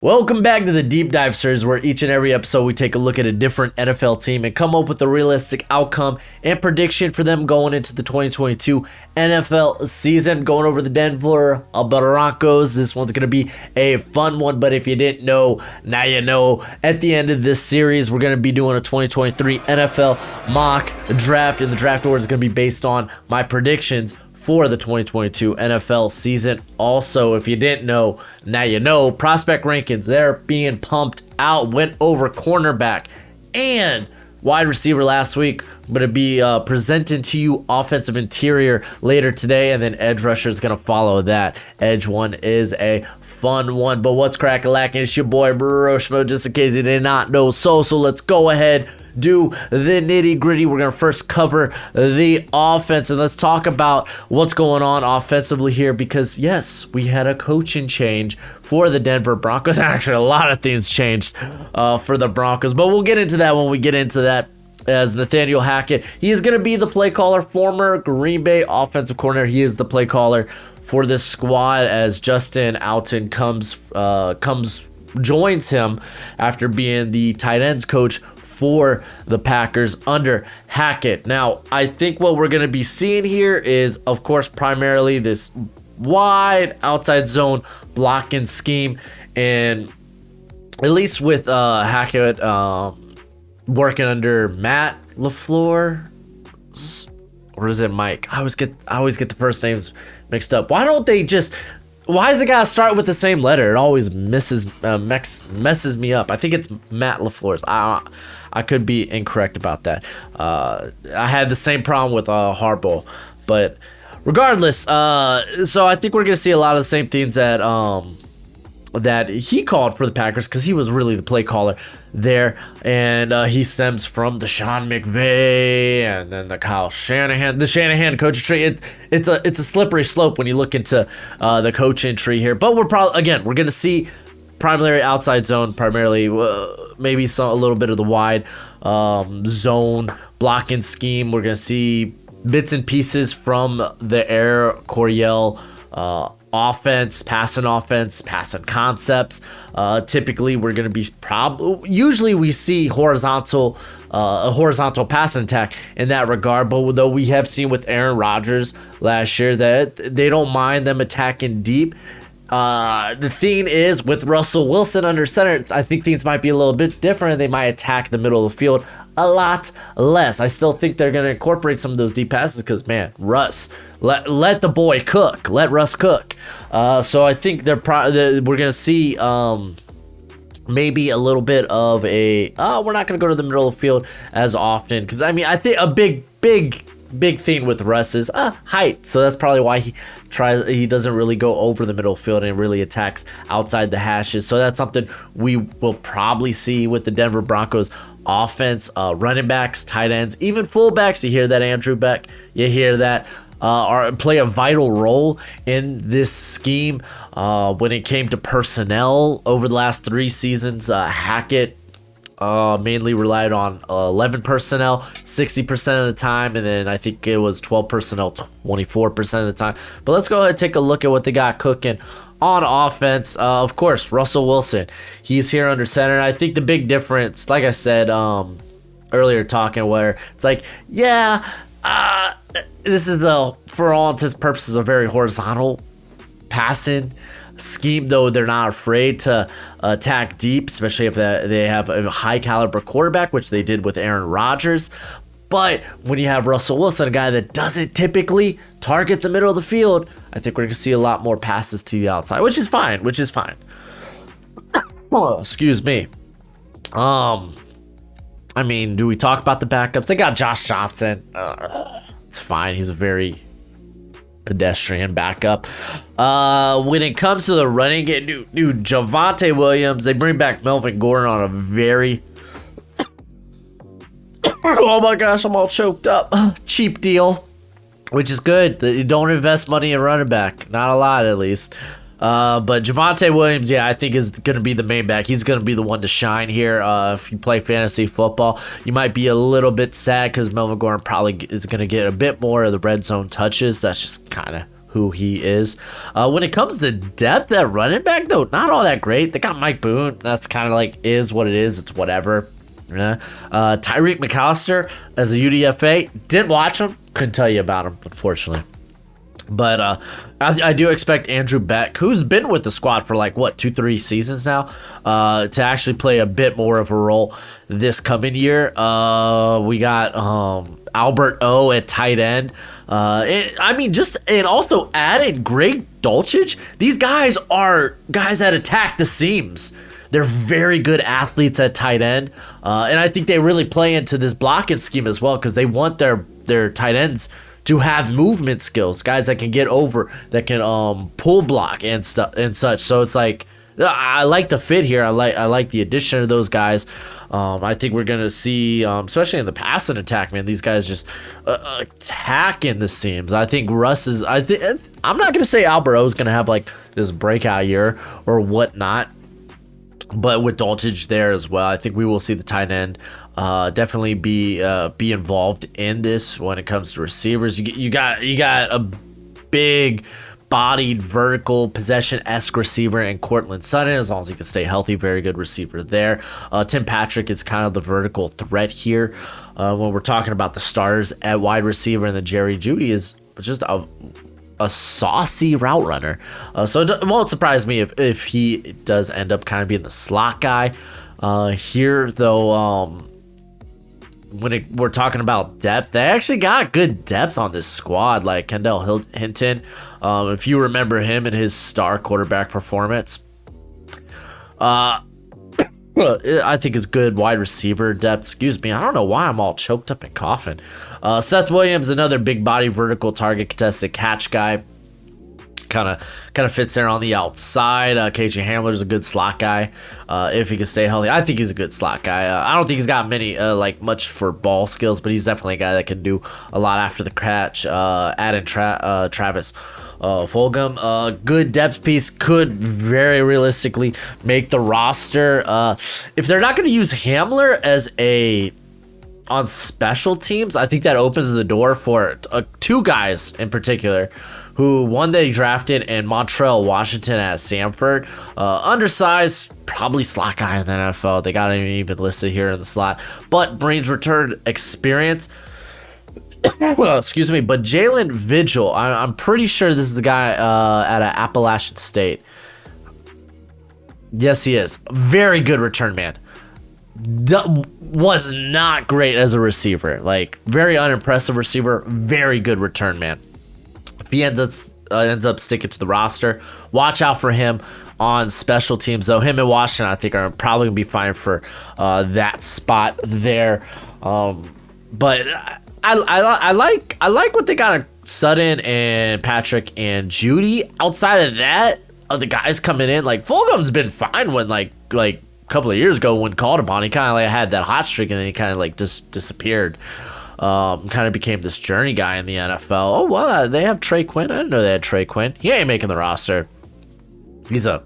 Welcome back to the Deep Dive Series, where each and every episode we take a look at a different NFL team and come up with a realistic outcome and prediction for them going into the 2022 NFL season. Going over the Denver Broncos. This one's going to be a fun one, but if you didn't know, now you know. At the end of this series, we're going to be doing a 2023 NFL mock draft, and the draft order is going to be based on my predictions for the 2022 NFL season. Also, if you didn't know, now you know, prospect rankings, they're being pumped out. Went over cornerback and wide receiver last week. I'm going to be presenting to you offensive interior later today, and then edge rusher is going to follow that. Edge one is a fun one, but what's crack-a-lackin'? It's your boy Broshmo, just in case you did not know. So let's go ahead, do the nitty-gritty. We're going to first cover the offense, and let's talk about what's going on offensively here, because yes, we had a coaching change for the Denver Broncos. Actually, a lot of things changed for the Broncos, but we'll get into that when we get into that. As Nathaniel Hackett, he is going to be the play caller, former Green Bay offensive coordinator. He is the play caller for this squad as Justin Alton joins him after being the tight ends coach for the Packers under Hackett. Now, I think what we're going to be seeing here is, of course, primarily this wide outside zone blocking scheme, and at least with Hackett working under Matt LaFleur, or is it Mike? I always get the first names mixed up. Why does it gotta start with the same letter? It always messes me up. I think it's Matt LaFleur's. I could be incorrect about that. I had the same problem with Harbaugh, but regardless, so I think we're gonna see a lot of the same things that he called for the Packers, because he was really the play caller there, and he stems from the Sean McVay and then the Kyle Shanahan, the Shanahan coaching tree. It's a slippery slope when you look into the coaching tree here. But we're going to see primarily outside zone, primarily maybe a little bit of the wide zone blocking scheme. We're going to see bits and pieces from the Air Coryell offense, passing concepts. Typically, we're going to be usually we see a horizontal passing attack in that regard. But though we have seen with Aaron Rodgers last year that they don't mind them attacking deep. The thing is, with Russell Wilson under center, I think things might be a little bit different. They might attack the middle of the field a lot less. I still think they're going to incorporate some of those deep passes because, man, Russ, let the boy cook. Let Russ cook. So I think we're going to see maybe a little bit of we're not going to go to the middle of the field as often, because, I mean, I think a big thing with Russ is height. So that's probably why he doesn't really go over the middle field and really attacks outside the hashes. So that's something we will probably see with the Denver Broncos offense. Running backs, tight ends, even fullbacks. You hear that, Andrew Beck? You hear that? Play a vital role in this scheme. When it came to personnel over the last 3 seasons, Hackett mainly relied on 11 personnel 60% of the time, and then I think it was 12 personnel 24% of the time. But let's go ahead and take a look at what they got cooking on offense. Of course, Russell Wilson, he's here under center. And I think the big difference, like I said earlier talking, where it's like, this is for all intents and purposes a very horizontal passing scheme, though they're not afraid to attack deep, especially if they have a high caliber quarterback, which they did with Aaron Rodgers. But when you have Russell Wilson, a guy that doesn't typically target the middle of the field, I think we're going to see a lot more passes to the outside, which is fine. Oh, excuse me. I mean, do we talk about the backups? They got Josh Johnson. It's fine. He's a very pedestrian backup. When it comes to the running game, dude, Javonte Williams, they bring back Melvin Gordon on a very oh my gosh, I'm all choked up. Cheap deal, which is good. You don't invest money in running back, not a lot at least. But Javonte Williams, I think is going to be the main back. He's going to be the one to shine here. If you play fantasy football, you might be a little bit sad because Melvin Gordon probably is going to get a bit more of the red zone touches. That's just kind of who he is. When it comes to depth at running back, though, not all that great. They got Mike Boone. That's kind of like is what it is. It's whatever. Yeah. Tyreek McAllister as a UDFA. Didn't watch him. Couldn't tell you about him, unfortunately. But I do expect Andrew Beck, who's been with the squad for like, 2-3 seasons now, to actually play a bit more of a role this coming year. We got Albert O at tight end. And also added Greg Dulcich. These guys are guys that attack the seams. They're very good athletes at tight end. And I think they really play into this blocking scheme as well because they want their tight ends to have movement skills, guys that can get over, that can pull block and stuff and such. So it's like I like the fit here. I like the addition of those guys. I think we're gonna see, especially in the passing attack, man, these guys just attacking the seams. I think Russ is. I'm not gonna say Alvaro is gonna have like this breakout year or whatnot, but with Dulcich there as well, I think we will see the tight end definitely be involved in this when it comes to receivers. You got a big bodied vertical possession-esque receiver in Cortland Sutton, as long as he can stay healthy. Very good receiver there. Tim Patrick is kind of the vertical threat here when we're talking about the stars at wide receiver, and then Jerry Jeudy is just a saucy route runner. So it won't surprise me if he does end up kind of being the slot guy here, though. When we're talking about depth, they actually got good depth on this squad, like Kendall Hinton. If you remember him and his star quarterback performance, I think it's good wide receiver depth. Excuse me, I don't know why I'm all choked up and coughing. Seth Williams, another big body vertical target contested catch guy. Kind of fits there on the outside. KJ Hamler's a good slot guy if he can stay healthy. I think he's a good slot guy. I don't think he's got many much for ball skills, but he's definitely a guy that can do a lot after the catch. Adding Travis Fulgham, good depth piece, could very realistically make the roster. If they're not going to use Hamler as on special teams, I think that opens the door for two guys in particular. One they drafted, and Montrell Washington at Samford. Undersized, probably slot guy in the NFL. They got him even listed here in the slot, but brings return experience. Well, excuse me, but Jalen Vigil, I'm pretty sure this is the guy at Appalachian State. Yes, he is. Very good return man. Was not great as a receiver. Like, very unimpressive receiver. Very good return man. If he ends up sticking to the roster, watch out for him on special teams, though. Him and Washington, I think, are probably going to be fine for that spot there. But I like what they got of Sutton and Patrick and Jeudy. Outside of that, the guys coming in, like Fulgham's been fine when like a couple of years ago when called upon. He kind of had that hot streak and then he kind of just disappeared. Kind of became this journey guy in the NFL. Oh, well, they have Trey Quinn. I didn't know they had Trey Quinn. He ain't making the roster. He's a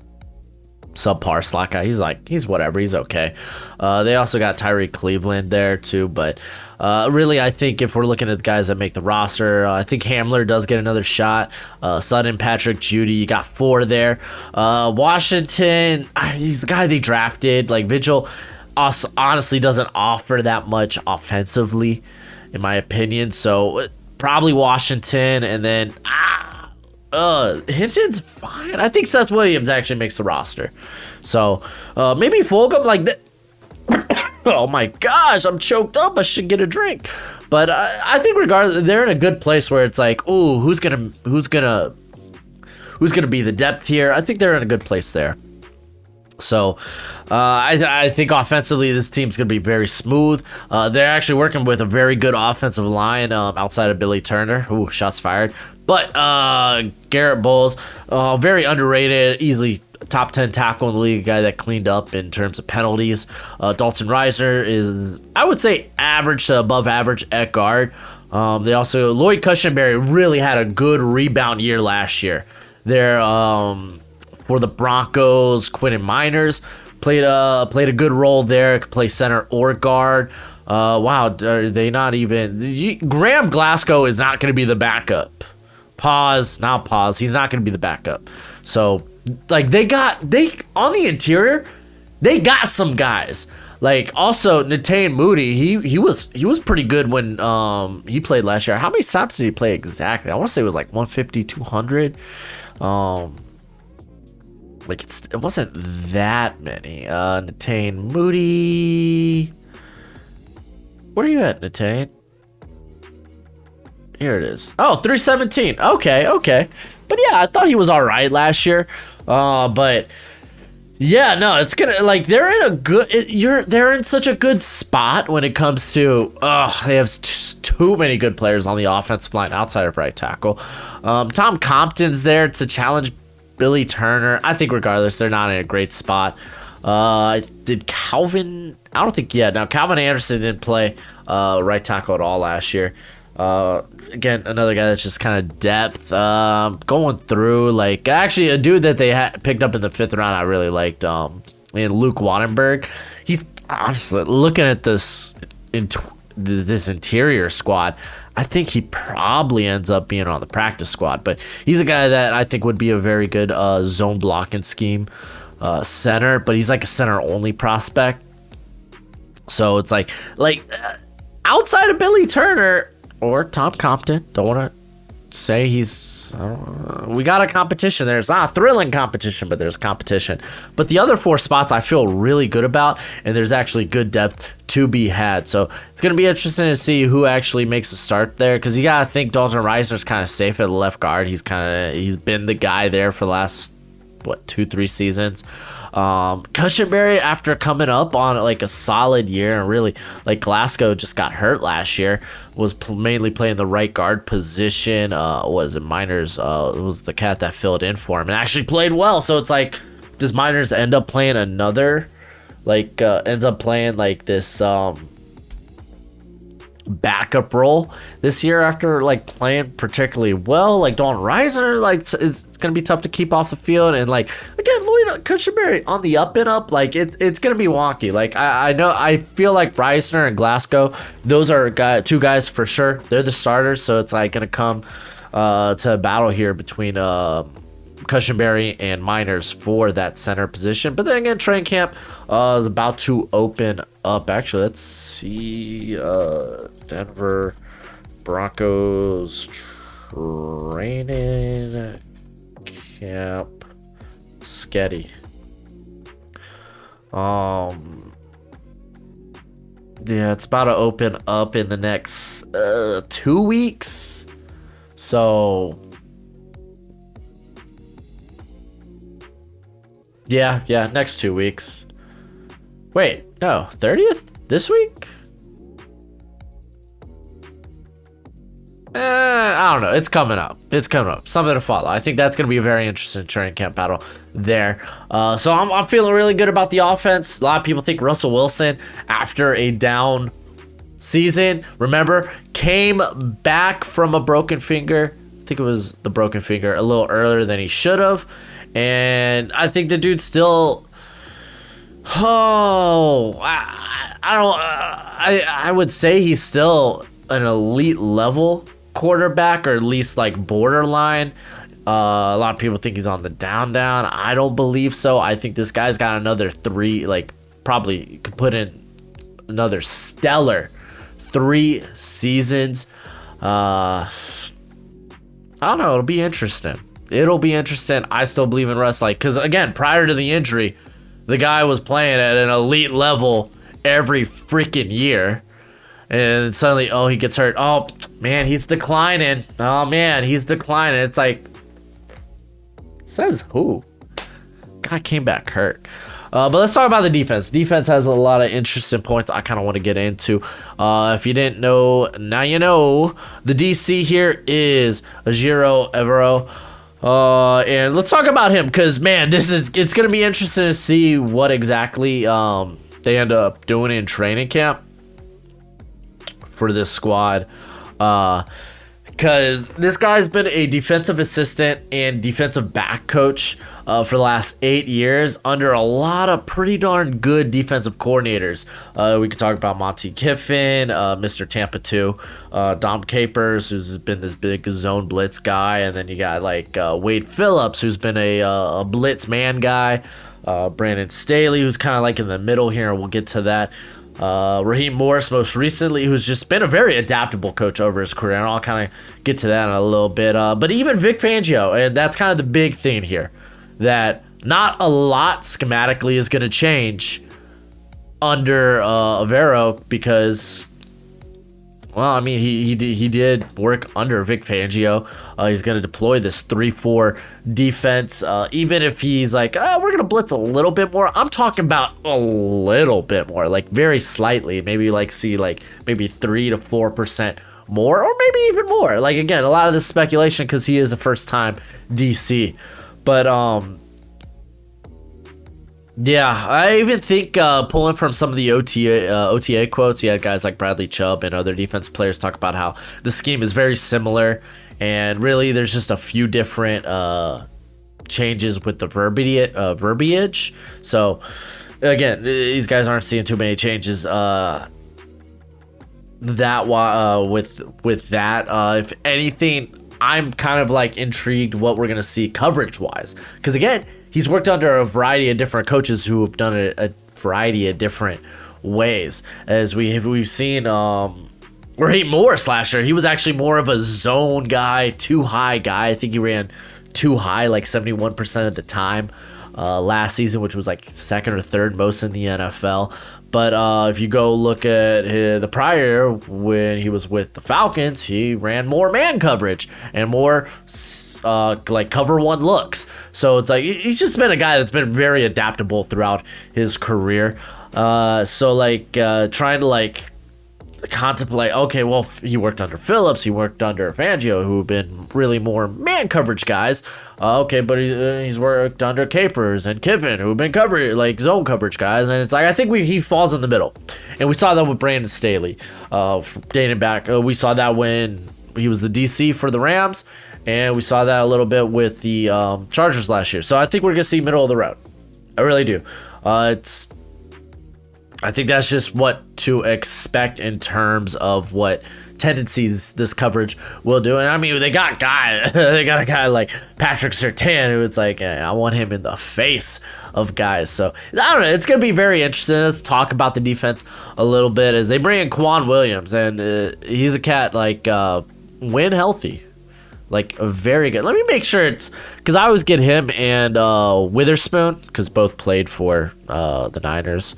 subpar slot guy. He's whatever. He's okay. They also got Tyree Cleveland there too. But really, I think if we're looking at the guys that make the roster, I think Hamler does get another shot. Sutton, Patrick, Jeudy, you got 4 there. Washington, he's the guy they drafted. Like Vigil honestly doesn't offer that much offensively, in my opinion. So probably Washington, and then Hinton's fine. I think Seth Williams actually makes the roster. So maybe Fulgham, like that. Oh my gosh, I'm choked up. I should get a drink. But I think regardless, they're in a good place where it's like, ooh, who's gonna be the depth here? I think they're in a good place there. So I think offensively this team's going to be very smooth. They're actually working with a very good offensive line outside of Billy Turner. Ooh, shots fired. But Garrett Bowles, very underrated, easily top 10 tackle in the league, a guy that cleaned up in terms of penalties. Dalton Risner is, I would say, average to above average at guard. They also, Lloyd Cushenberry really had a good rebound year last year. They're for the Broncos. Quentin Miners played a good role there. Could play center or guard. Wow, are they not even? Graham Glasgow is not going to be the backup. pause, now pause. He's not going to be the backup. So, like, they on the interior, they got some guys. Like, also, Netane Moody, he was pretty good when he played last year. How many snaps did he play exactly? I want to say it was like 150, 200. Like, it wasn't that many. Netane Moody. Where are you at, Netane? Here it is. Oh, 317. Okay. But yeah, I thought he was all right last year. But yeah, no, it's gonna, like, they're in such a good spot when it comes to they have too many good players on the offensive line outside of right tackle. Tom Compton's there to challenge Billy Turner. I think regardless, they're not in a great spot. Did Calvin? I don't think yet. Now Calvin Anderson didn't play right tackle at all last year. Again, another guy that's just kind of depth. Going through, like, actually a dude that they picked up in the 5th round I really liked, in Luke Wattenberg. He's honestly looking at this interior squad. I think he probably ends up being on the practice squad, but he's a guy that I think would be a very good zone blocking scheme center, but he's like a center only prospect. So it's like outside of Billy Turner or Tom Compton, don't want to say we got a competition there. It's not a thrilling competition, but there's competition. But the other 4 spots I feel really good about, and there's actually good depth to be had. So it's going to be interesting to see who actually makes a start there, because you got to think Dalton Reisner's kind of safe at the left guard. He's been the guy there for the last 2-3 seasons. Cushenberry, after coming up on like a solid year, and really, like, Glasgow just got hurt last year, was mainly playing the right guard position. Was it Miners? It was the cat that filled in for him and actually played well. So it's like, does Miners end up playing ends up playing like this backup role this year after, like, playing particularly well? Like, Dalton Reisner, like, it's gonna be tough to keep off the field, and, like, again, Lloyd Cushenberry on the up and up. Like, it's gonna be wonky. Like, I feel like Reisner and Glasgow, those are 2 guys for sure. They're the starters, so it's like gonna come to a battle here between Cushenberry and Miners for that center position. But then again, training camp is about to open up. Actually, let's see. Denver Broncos training camp schedule. Yeah, it's about to open up in the next 2 weeks. So yeah, next 2 weeks. Wait, no, 30th? This week? I don't know. It's coming up. Something to follow. I think that's going to be a very interesting training camp battle there. So I'm feeling really good about the offense. A lot of people think Russell Wilson, after a down season, remember, came back from a broken finger. I think it was the broken finger a little earlier than he should have. And I think the dude still... I would say he's still an elite level quarterback, or at least like borderline. A lot of people think he's on the down. I don't believe so. I think this guy's got another 3, like, probably could put in another stellar 3 seasons. I don't know. It'll be interesting. I still believe in Russ, like, because again, prior to the injury, the guy was playing at an elite level every freaking year, and suddenly, he gets hurt. Oh man, he's declining. It's like, says who? Guy came back hurt. But let's talk about the defense. Defense has a lot of interesting points I kind of want to get into. If you didn't know, now you know. The DC here is Ejiro Evero. And let's talk about him, because, man, it's going to be interesting to see what exactly they end up doing in training camp for this squad. because this guy's been a defensive assistant and defensive back coach for the last 8 years under a lot of pretty darn good defensive coordinators. We could talk about Monty Kiffin, Mr. Tampa 2, Dom Capers, who's been this big zone blitz guy, and then you got like Wade Phillips, who's been a blitz man guy, Brandon Staley, who's kind of like in the middle here, and we'll get to that. Raheem Morris most recently, who's just been a very adaptable coach over his career, and I'll kind of get to that in a little bit. But even Vic Fangio, and that's kind of the big thing here, that not a lot schematically is going to change under Avero, because, well, I mean, he did work under Vic Fangio. He's going to deploy this 3-4 defense. Even if he's like, oh, we're going to blitz a little bit more. I'm talking about a little bit more, like very slightly. Maybe like see like maybe 3 to 4% more, or maybe even more. Like, again, a lot of this speculation because he is a first-time DC. But yeah, I even think pulling from some of the OTA quotes, you had guys like Bradley Chubb and other defensive players talk about how the scheme is very similar, and really there's just a few different changes with the verbiage. So again, these guys aren't seeing too many changes with that. If anything, I'm kind of like intrigued what we're gonna see coverage wise, because again, he's worked under a variety of different coaches who have done it a variety of different ways. As we've seen, Raheem Morris last year, he was actually more of a zone guy, too high guy. I think he ran too high, like 71% of the time last season, which was like second or third most in the NFL. But if you go look at the prior, when he was with the Falcons, he ran more man coverage and more like cover one looks. So it's like he's just been a guy that's been very adaptable throughout his career. So like trying to like contemplate, okay, well, he worked under Phillips, he worked under Fangio, who've been really more man coverage guys. Okay, but he's worked under Capers and Kiffin, who've been like zone coverage guys. And it's like, I think he falls in the middle. And we saw that with Brandon Staley, dating back. We saw that when he was the DC for the Rams, and we saw that a little bit with the Chargers last year. So I think we're gonna see middle of the road. I really do. I think that's just what to expect in terms of what tendencies this coverage will do. And I mean, they got a guy like Patrick Surtain, who it's like, I want him in the face of guys. So I don't know, it's gonna be very interesting. Let's talk about the defense a little bit as they bring in Quan Williams, and he's a cat like when healthy, like very good. Let me make sure it's, because I always get him and Witherspoon, because both played for the Niners.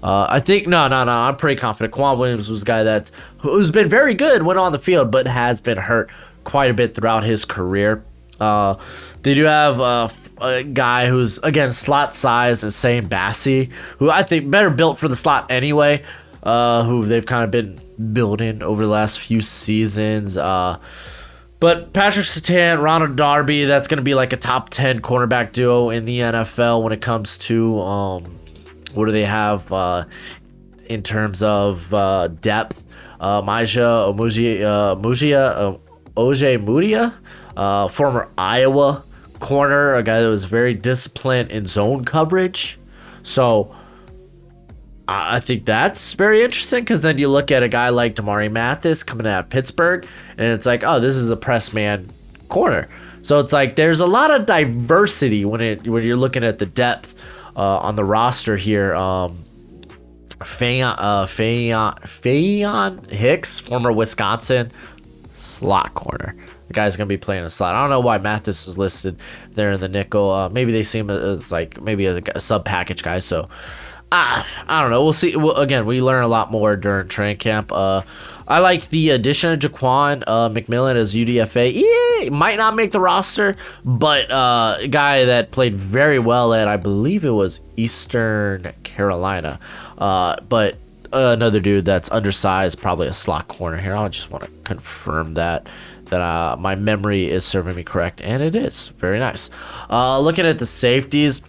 I think no. I'm pretty confident. Quan Williams was a guy who's been very good when on the field, but has been hurt quite a bit throughout his career. They do have a guy who's, again, slot size, is Sam Bassey, who I think better built for the slot anyway. Who they've kind of been building over the last few seasons. But Patrick Surtain, Ronald Darby, that's going to be like a top 10 cornerback duo in the NFL when it comes to what do they have in terms of depth? Oje Mudia, former Iowa corner, a guy that was very disciplined in zone coverage. So I think that's very interesting, because then you look at a guy like Damari Mathis coming out of Pittsburgh, and it's like, oh, this is a press man corner. So it's like there's a lot of diversity when you're looking at the depth on the roster here. Faion Hicks, former Wisconsin slot corner. The guy's going to be playing a slot. I don't know why Mathis is listed there in the nickel. Maybe they see him as like maybe as a sub package guy. So I don't know. We'll see. Again, we learn a lot more during training camp. I like the addition of Jaquan McMillan as UDFA. Yeah, might not make the roster, but a guy that played very well at, I believe it was Eastern Carolina. But another dude that's undersized, probably a slot corner here. I just want to confirm that my memory is serving me correct, and it is. Very nice. Looking at the safeties,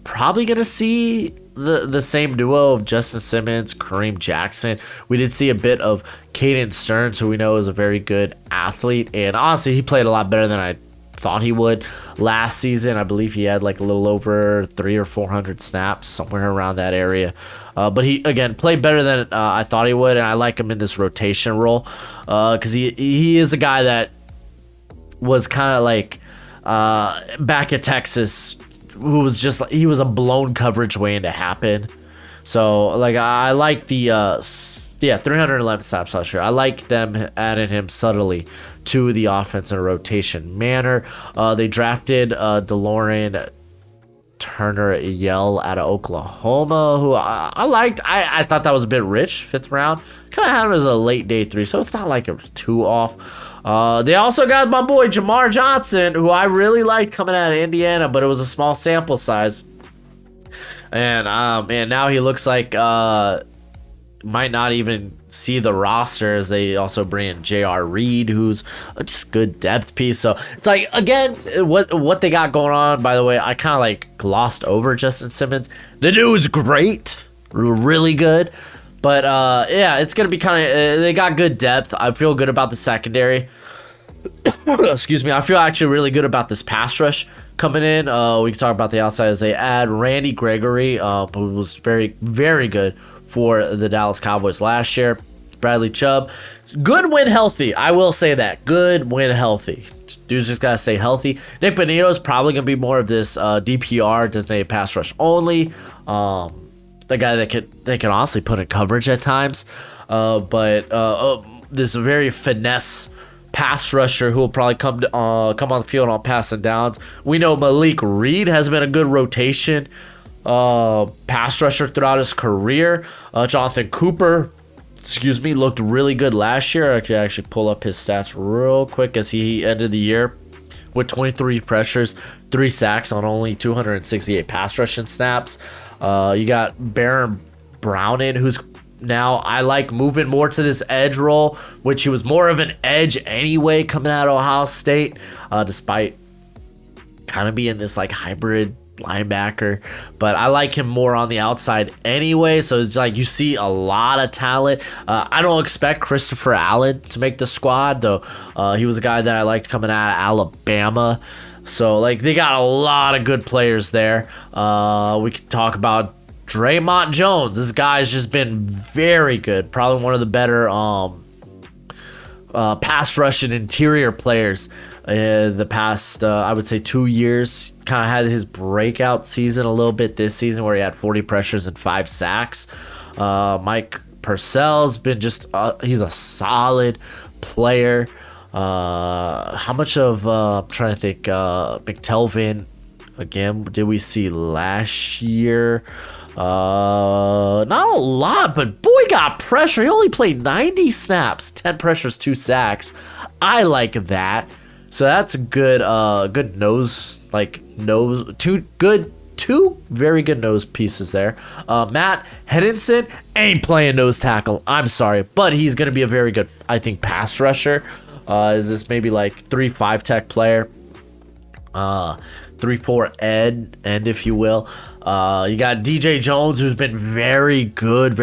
probably going to see the same duo of Justin Simmons, Kareem Jackson. We did see a bit of Caden Stearns, who we know is a very good athlete, and honestly, he played a lot better than I thought he would last season. I believe he had like a little over 300 or 400 snaps, somewhere around that area. But he, again, played better than I thought he would, and I like him in this rotation role because he is a guy that was kind of like back at Texas, who was just he was a blown coverage waiting to happen. So like I like the 311 snaps last year. I like them adding him subtly to the offense in a rotation manner. They drafted DeLorean Turner Yell out of Oklahoma, who I liked. I thought that was a bit rich, 5th round. Kind of had him as a late day 3, so it's not like it was too off. They also got my boy Jamar Johnson, who I really liked coming out of Indiana, but it was a small sample size. And now he looks like might not even see the roster, as they also bring in J.R. Reed, who's just good depth piece. So it's like, again, what they got going on. By the way, I kind of like glossed over Justin Simmons. The dude's great, really good. But yeah, it's gonna be kind of they got good depth. I feel good about the secondary. Excuse me. I feel actually really good about this pass rush coming in. We can talk about the outside as they add Randy Gregory, who was very, very good for the Dallas Cowboys last year. Bradley Chubb, good when healthy. I will say that. Good when healthy. Dude's just got to stay healthy. Nick Bonito is probably going to be more of this DPR, designated pass rush only. The guy that can honestly put in coverage at times. But this very finesse pass rusher who will probably come on the field on pass and downs. We know Malik Reed has been a good rotation pass rusher throughout his career. Jonathan Cooper, looked really good last year. I could actually pull up his stats real quick as he ended the year with 23 pressures, 3 sacks on only 268 pass rushing snaps. You got Baron Browning, who's now I like moving more to this edge role, which he was more of an edge anyway coming out of Ohio State, despite kind of being this like hybrid linebacker. But I like him more on the outside anyway, so it's like you see a lot of talent. I don't expect Christopher Allen to make the squad, though. He was a guy that I liked coming out of Alabama. So like they got a lot of good players there. We could talk about Draymond Jones. This guy's just been very good. Probably one of the better pass rushing interior players the past, I would say, 2 years. Kind of had his breakout season a little bit this season where he had 40 pressures and 5 sacks. Mike Purcell's been just, he's a solid player. How much of, I'm trying to think, McTelvin, again, did we see last year? Not a lot, but boy got pressure. He only played 90 snaps, 10 pressures, 2 sacks. I like that. So that's a good two very good nose pieces there. Matt Henningsen ain't playing nose tackle. I'm sorry, but he's gonna be a very good, I think, pass rusher. Is this maybe like 3-5 tech player? 3-4 end, if you will. You got DJ Jones, who's been very good,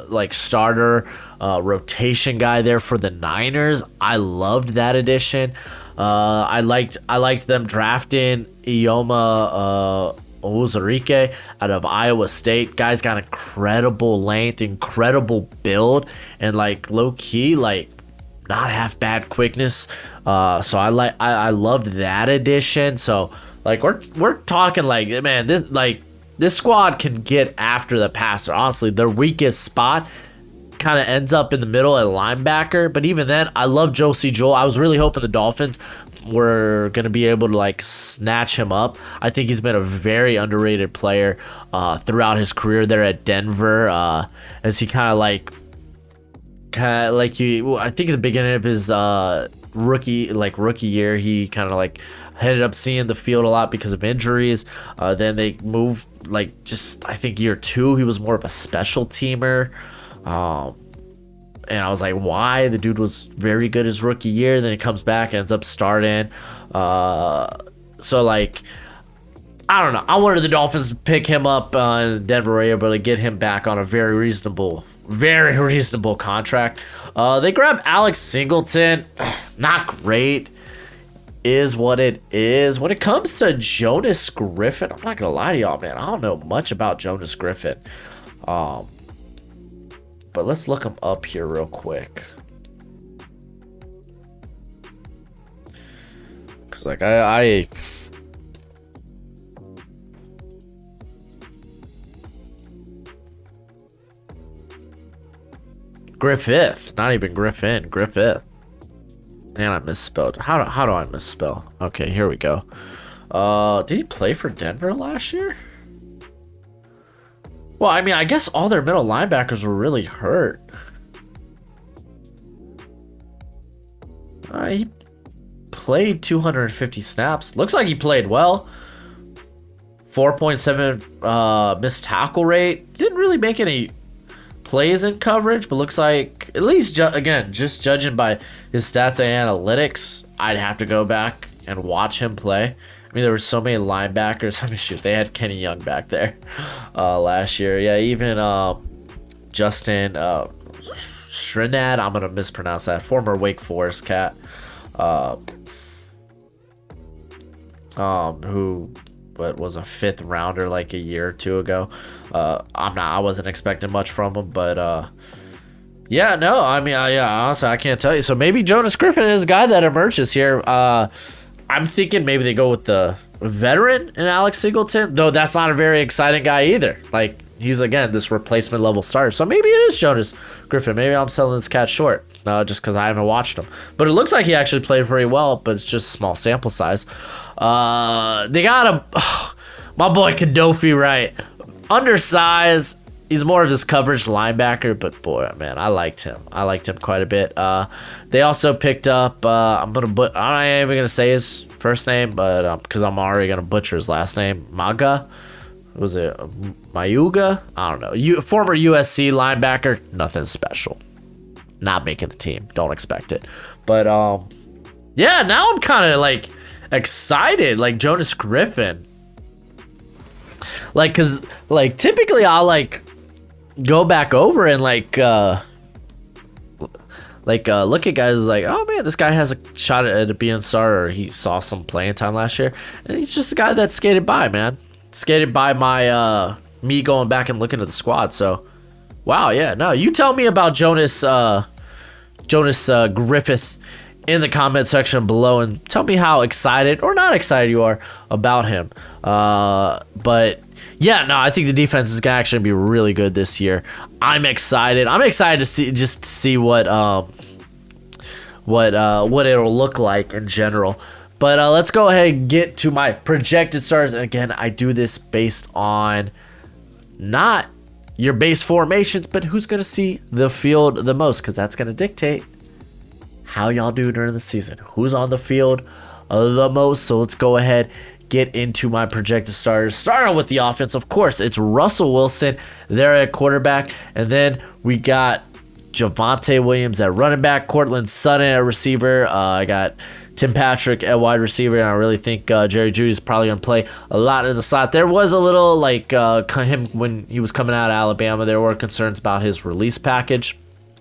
like starter, rotation guy there for the Niners. I loved that addition. I liked them drafting Ioma Ozarike out of Iowa State. Guy's got incredible length, incredible build, and like low key, like not half bad quickness. So I loved that addition. So like we're talking like, man, this squad can get after the passer. Honestly, their weakest spot kind of ends up in the middle at linebacker, but even then, I love Josie Jewell. I was really hoping the Dolphins were going to be able to like snatch him up. I think he's been a very underrated player throughout his career there at Denver, as he kind of like I think at the beginning of his rookie year, he kind of like ended up seeing the field a lot because of injuries. Then they moved, like, just I think year 2 he was more of a special teamer, and I was like, why? The dude was very good his rookie year. Then he comes back and ends up starting. So like I don't know. I wanted the Dolphins to pick him up in Denver, were able to get him back on a very reasonable contract. They grabbed Alex Singleton. Not great. Is what it is. When it comes to Jonas Griffin, I'm not gonna lie to y'all, man. I don't know much about Jonas Griffin. But let's look him up here real quick. Cause like I Griffith, not even Griffin, Griffith. Man, I misspelled. How do I misspell? Okay, here we go. Did he play for Denver last year? Well, I mean, I guess all their middle linebackers were really hurt. He played 250 snaps. Looks like he played well. 4.7 missed tackle rate. Didn't really make any plays in coverage, but looks like, at least again, just judging by his stats and analytics, I'd have to go back and watch him play. I mean, there were so many linebackers. I mean, shoot, they had Kenny Young back there last year. Yeah, even Justin Shrinad, I'm gonna mispronounce that, former Wake Forest cat, who was a fifth rounder like a year or two ago. I wasn't expecting much from him, but yeah, no, I mean, honestly, I can't tell you. So maybe Jonas Griffin is a guy that emerges here. I'm thinking maybe they go with the veteran in Alex Singleton, though that's not a very exciting guy either. Like, he's, again, this replacement level starter. So maybe it is Jonas Griffin. Maybe I'm selling this cat short just because I haven't watched him. But it looks like he actually played pretty well, but it's just small sample size. They got my boy Kadofi, right? Undersized. He's more of this coverage linebacker, but boy, man, I liked him. I liked him quite a bit. They also picked up, I'm not even gonna say his first name, but because I'm already gonna butcher his last name. Maga, was it Mayuga? I don't know. Former USC linebacker, nothing special. Not making the team. Don't expect it. But yeah, now I'm kind of like excited, like Jonas Griffin. Like, cause like typically I'll like go back over and like look at guys like, oh man, this guy has a shot at being a starter. He saw some playing time last year, and he's just a guy that skated by, man. Skated by my me going back and looking at the squad. So, wow, yeah, no, you tell me about Jonas Griffith in the comment section below, and tell me how excited or not excited you are about him. But yeah, no, I think the defense is gonna actually be really good this year. I'm excited. I'm excited to see what it'll look like in general. But let's go ahead and get to my projected starters. And again, I do this based on not your base formations, but who's gonna see the field the most, because that's gonna dictate how y'all do during the season. Who's on the field the most? So let's go ahead, get into my projected starters. Starting with the offense, of course, it's Russell Wilson there at quarterback. And then we got Javonte Williams at running back, Cortland Sutton at receiver. I got Tim Patrick at wide receiver, and I really think Jerry Jeudy's probably going to play a lot in the slot. There was a little, like, him when he was coming out of Alabama, there were concerns about his release package.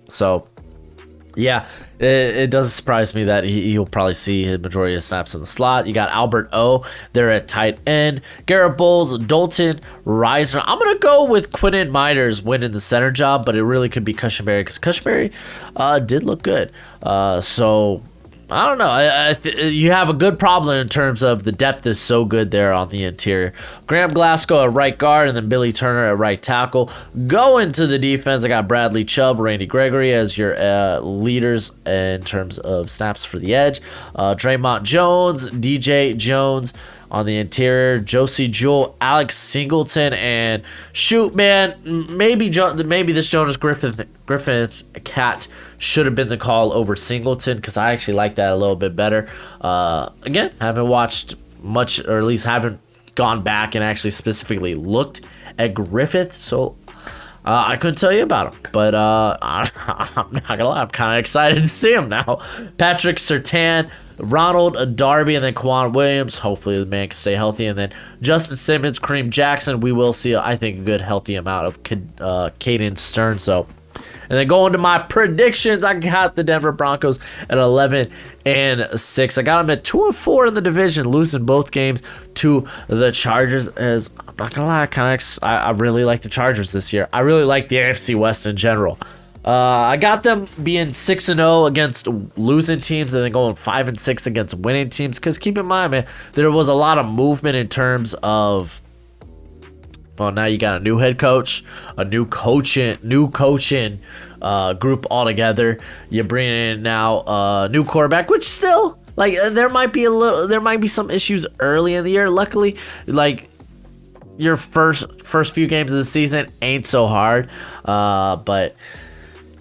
So, yeah, it doesn't surprise me that he'll probably see his majority of snaps in the slot. You got Albert O there at tight end. Garrett Bowles, Dalton Risner. I'm going to go with Quinton Miners winning the center job, but it really could be Cushenberry, because Cushenberry did look good. So I don't know. You have a good problem in terms of the depth is so good there on the interior. Graham Glasgow at right guard, and then Billy Turner at right tackle. Going to the defense, I got Bradley Chubb, Randy Gregory as your leaders in terms of snaps for the edge. Draymond Jones, DJ Jones on the interior, Josie Jewell, Alex Singleton, and shoot, man, maybe this Jonas Griffith cat should have been the call over Singleton, because I actually like that a little bit better. Again, haven't watched much, or at least haven't gone back and actually specifically looked at Griffith, so I couldn't tell you about him. But I'm not gonna lie, I'm kind of excited to see him now. Patrick Surtain, Ronald Darby, and then Quan Williams. Hopefully the man can stay healthy. And then Justin Simmons, Kareem Jackson. We will see, I think, a good healthy amount of Caden Stern. So, and then going to my predictions, I got the Denver Broncos at 11-6. I got them at 2-4 in the division, losing both games to the Chargers. As I'm not gonna lie, I really like the Chargers this year. I really like the AFC West in general. I got them being 6-0 against losing teams, and then going 5-6 against winning teams. Because keep in mind, man, there was a lot of movement in terms of. Well, now you got a new head coach, a new coaching group altogether. You bring in now a new quarterback, which still, like, there might be some issues early in the year. Luckily, like, your first few games of the season ain't so hard. But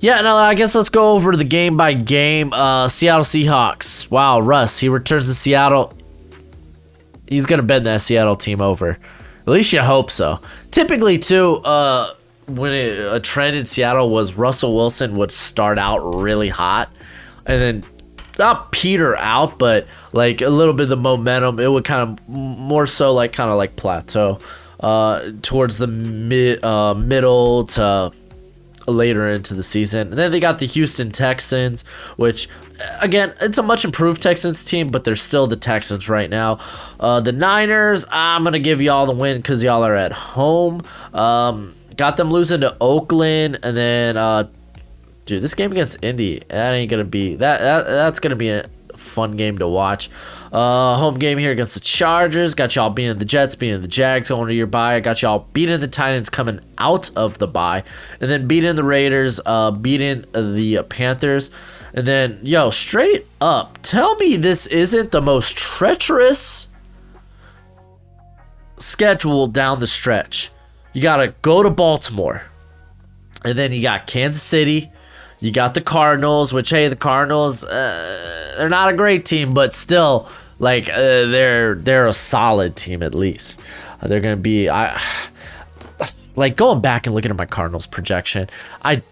yeah, no, I guess let's go over the game by game. Seattle Seahawks. Wow, Russ, he returns to Seattle. He's gonna bend that Seattle team over. At least you hope so. Typically, too, when a trend in Seattle was Russell Wilson would start out really hot, and then not peter out, but like a little bit of the momentum, it would kind of more so like plateau towards the middle to later into the season. And then they got the Houston Texans, which again, it's a much improved Texans team, but they're still the Texans right now. The Niners, I'm gonna give y'all the win because y'all are at home. Got them losing to Oakland, and then dude, this game against Indy, that ain't gonna be that's gonna be a fun game to watch. Home game here against the Chargers. Got y'all beating the Jets, beating the Jags going to your bye. I got y'all beating the Titans coming out of the bye, and then beating the Raiders, beating the Panthers, and then straight up, tell me this isn't the most treacherous schedule down the stretch. You gotta go to Baltimore, and then you got Kansas City. You got the Cardinals, which, hey, the Cardinals, they're not a great team, but still, like, they're a solid team at least. They're going to be, like, going back and looking at my Cardinals projection, I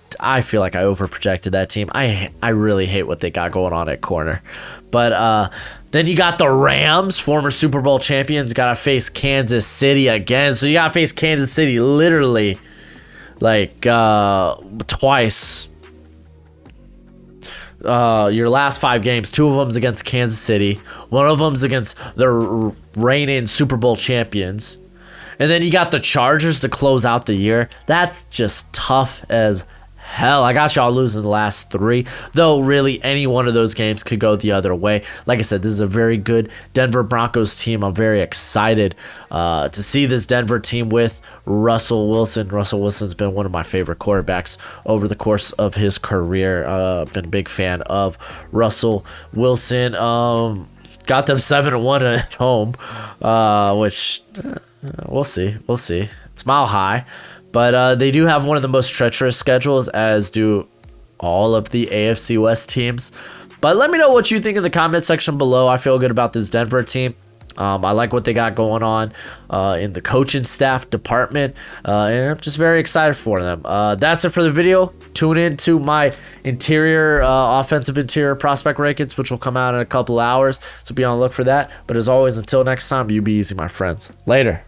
feel like I overprojected that team. I really hate what they got going on at corner. But then you got the Rams, former Super Bowl champions, got to face Kansas City again. So you got to face Kansas City literally, like, twice. Your last 5 games, 2 of them's against Kansas City, 1 of them's against the reigning Super Bowl champions, and then you got the Chargers to close out the year. That's just tough as hell. I got y'all losing the last 3, though really any one of those games could go the other way. Like I said, this is a very good Denver Broncos team. I'm very excited to see this Denver team with Russell Wilson. Russell Wilson's been one of my favorite quarterbacks over the course of his career. Been a big fan of Russell Wilson. Got them 7-1 at home, which we'll see. It's mile high. But they do have one of the most treacherous schedules, as do all of the AFC West teams. But let me know what you think in the comment section below. I feel good about this Denver team. I like what they got going on in the coaching staff department. And I'm just very excited for them. That's it for the video. Tune in to my offensive interior prospect rankings, which will come out in a couple hours. So be on the look for that. But as always, until next time, you be easy, my friends. Later.